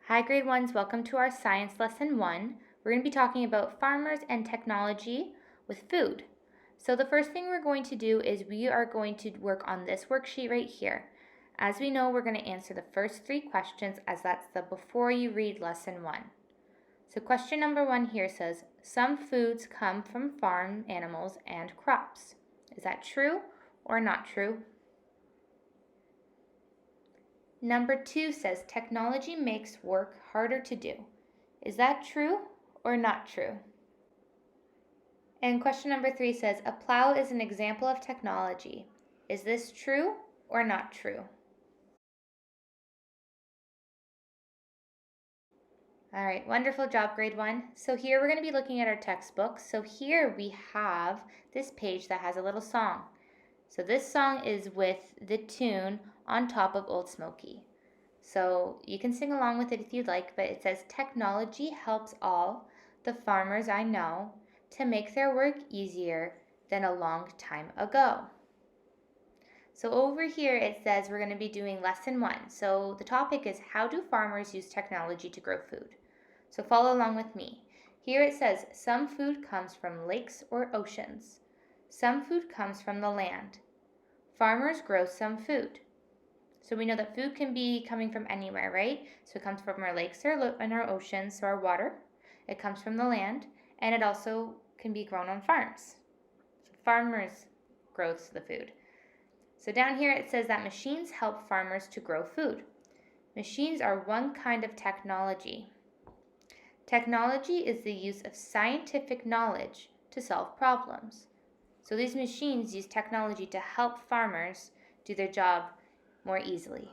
Hi grade 1s, welcome to our science lesson 1. We're going to be talking about farmers and technology with food. So the first thing we're going to do is we are going to work on this worksheet right here. As we know, we're going to answer the first 3 questions as that's the before you read lesson 1. So question number 1 here says, some foods come from farm animals and crops. Is that true or not true? Number 2 says technology makes work harder to do. Is that true or not true? And question number 3 says a plow is an example of technology. Is this true or not true? All right, wonderful job, grade 1. So here we're going to be looking at our textbook. So here we have this page that has a little song. So this song is with the tune On Top of Old Smoky. So you can sing along with it if you'd like, but it says technology helps all the farmers I know to make their work easier than a long time ago. So over here it says we're going to be doing lesson 1. So the topic is how do farmers use technology to grow food? So follow along with me. Here it says some food comes from lakes or oceans. Some food comes from the land. Farmers grow some food. So we know that food can be coming from anywhere, right? So it comes from our lakes and our oceans, so our water. It comes from the land, and it also can be grown on farms. So farmers grow the food. So down here it says that machines help farmers to grow food. Machines are one kind of technology. Technology is the use of scientific knowledge to solve problems. So these machines use technology to help farmers do their job more easily.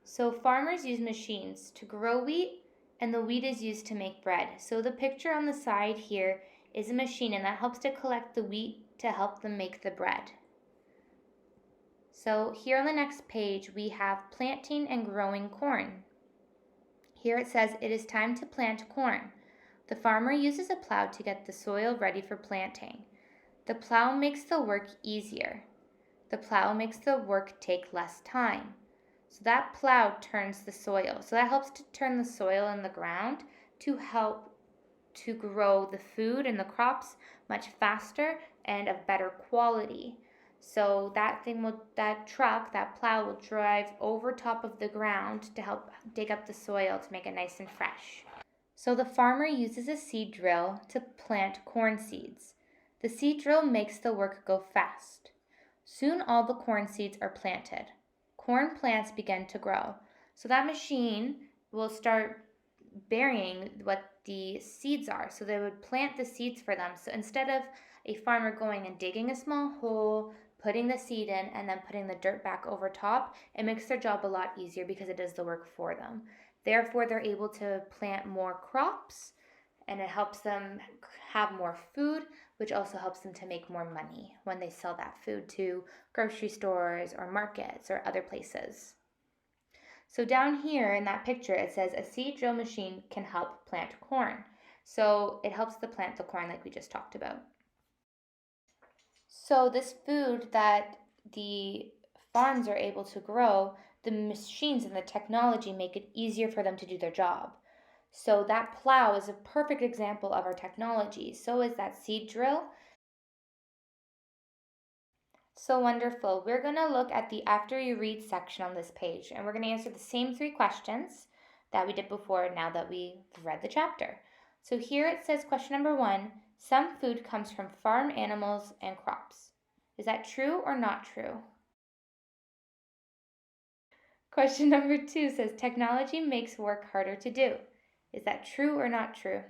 So farmers use machines to grow wheat, and the wheat is used to make bread. So the picture on the side here is a machine, and that helps to collect the wheat to help them make the bread. So here on the next page, we have planting and growing corn. Here it says it is time to plant corn. The farmer uses a plow to get the soil ready for planting. The plow makes the work easier. The plow makes the work take less time. So that plow turns the soil. So that helps to turn the soil in the ground to help to grow the food and the crops much faster and of better quality. So that plow will drive over top of the ground to help dig up the soil to make it nice and fresh. So the farmer uses a seed drill to plant corn seeds. The seed drill makes the work go fast. Soon all the corn seeds are planted. Corn plants begin to grow. So that machine will start burying what the seeds are. So they would plant the seeds for them. So instead of a farmer going and digging a small hole, putting the seed in, and then putting the dirt back over top, it makes their job a lot easier because it does the work for them. Therefore, they're able to plant more crops, and it helps them have more food, which also helps them to make more money when they sell that food to grocery stores or markets or other places. So down here in that picture, it says a seed drill machine can help plant corn. So it helps to plant the corn like we just talked about. So this food that the farms are able to grow, the machines and the technology make it easier for them to do their job. So that plow is a perfect example of our technology. So is that seed drill. So wonderful. We're going to look at the after you read section on this page, and we're going to answer the same 3 questions that we did before now that we've read the chapter. So here it says question number 1, some food comes from farm animals and crops. Is that true or not true? Question number 2 says technology makes work harder to do. Is that true or not true?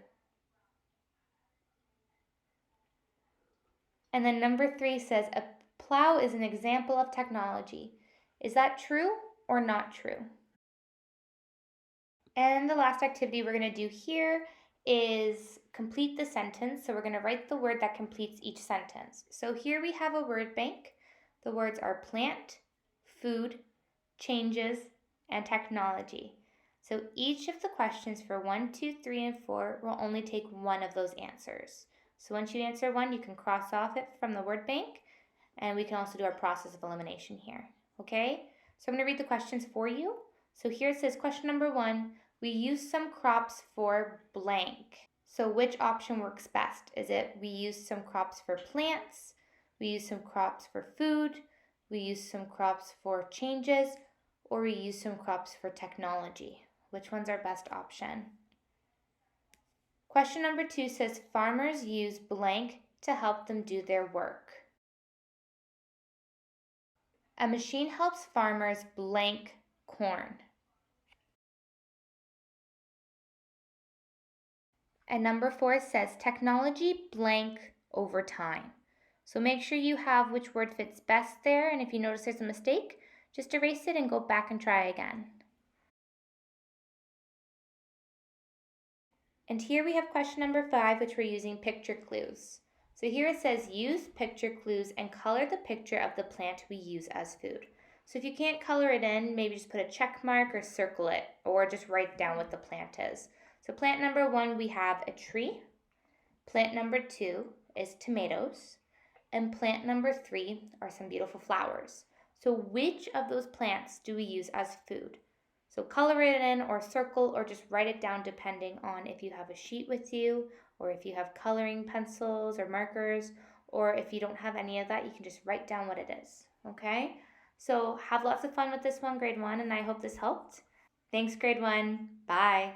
And then number 3 says a plow is an example of technology. Is that true or not true? And the last activity we're going to do here is complete the sentence. So we're going to write the word that completes each sentence. So here we have a word bank. The words are plant, food, changes, and technology. So each of the questions for 1, 2, 3, and 4 will only take one of those answers. So once you answer one, you can cross off it from the word bank, and we can also do our process of elimination here. Okay? So I'm going to read the questions for you. So here it says question number 1, We use some crops for blank. So which option works best? Is it we use some crops for plants, we use some crops for food, we use some crops for changes, or we use some crops for technology? Which one's our best option? Question number 2 says farmers use blank to help them do their work. A machine helps farmers blank corn. And number 4 says technology blank over time. So make sure you have which word fits best there, and if you notice there's a mistake, just erase it and go back and try again. And here we have question number 5, which we're using picture clues. So here it says use picture clues and color the picture of the plant we use as food. So if you can't color it in, maybe just put a check mark or circle it, or just write down what the plant is. So plant number 1, we have a tree. Plant number 2 is tomatoes. And plant number 3 are some beautiful flowers. So which of those plants do we use as food? So color it in or circle or just write it down depending on if you have a sheet with you or if you have coloring pencils or markers, or if you don't have any of that, you can just write down what it is, okay? So have lots of fun with this one, grade 1, and I hope this helped. Thanks, grade 1. Bye.